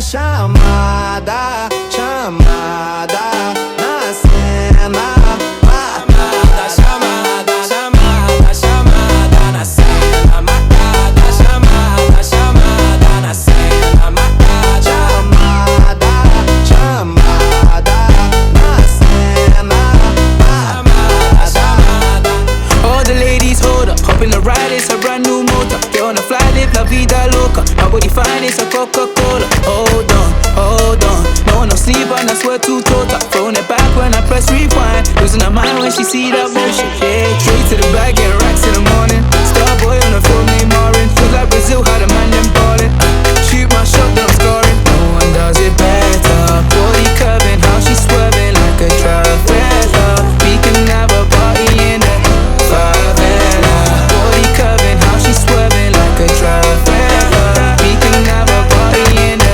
chamada, chamada na cena. Matada, chamada, chamada, chamada na cena. Matada, chamada, chamada na cena. Matada, chamada, chamada na cena. Chamada, chamada. All the ladies hold up, hop in the ride, it's a brand new motor. Get on the fly, live la vida loca. Nobody find it's a Coca-Cola. Hold on, hold on. No one no sleep and I swear to total. Throwing it back when I press rewind. Losing her mind when she see that motion. Yeah, straight to the bag, getting racks in the morning. Starboy on the film named Marin. Feel like Brazil, how the man them ballin'. Shoot my shot, then I'm scoring. No one does it better. Body curving, how she swerving like a trafficker. We can have a party in the favela. Body curving, how she swerving like a trafficker. We can have a party in the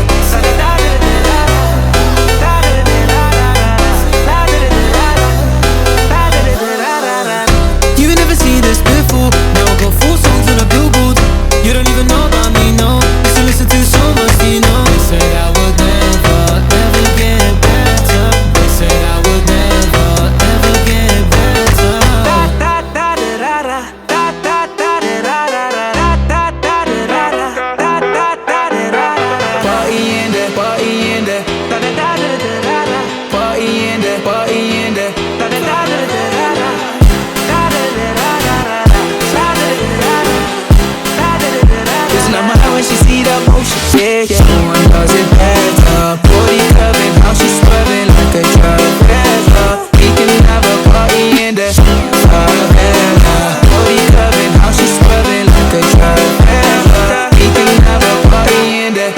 You never seen this before. Now I got 4 songs on the billboard. You don't even know about me, no. Used to listen to so much, you know. They said I would never, ever get better. They said I would never, ever get better. party in there, party in there. Party in there, party in there. Losing her mind when she see that motion. Yeah, yeah. No one does it better. Body curving, how she swerving like a trafficker. We can have a party in there. Favela. Body curving, how she swerving like a trafficker. We can have a party in there.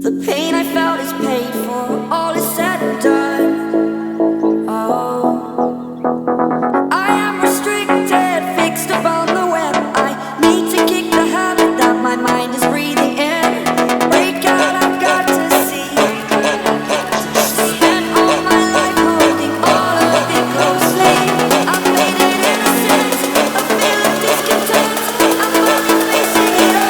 The pain I felt is paid for, all is said and done. Oh, I am restricted, fixed upon the web. I need to kick the habit that my mind is breathing in. Break out, I've got to see. Spent all my life holding all of it closely. I've made it innocent, a feel of discontent. I'm only facing it all.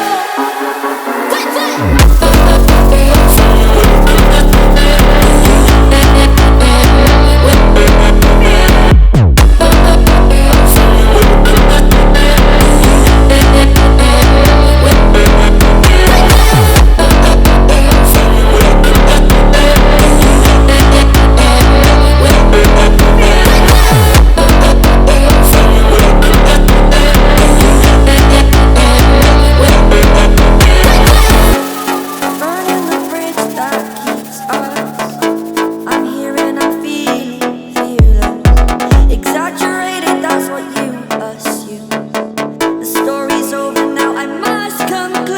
Burning the bridge that keeps us. I'm here and I'm feeling fearless. Exaggerated, that's what you assume. The story's over now, I must conclude.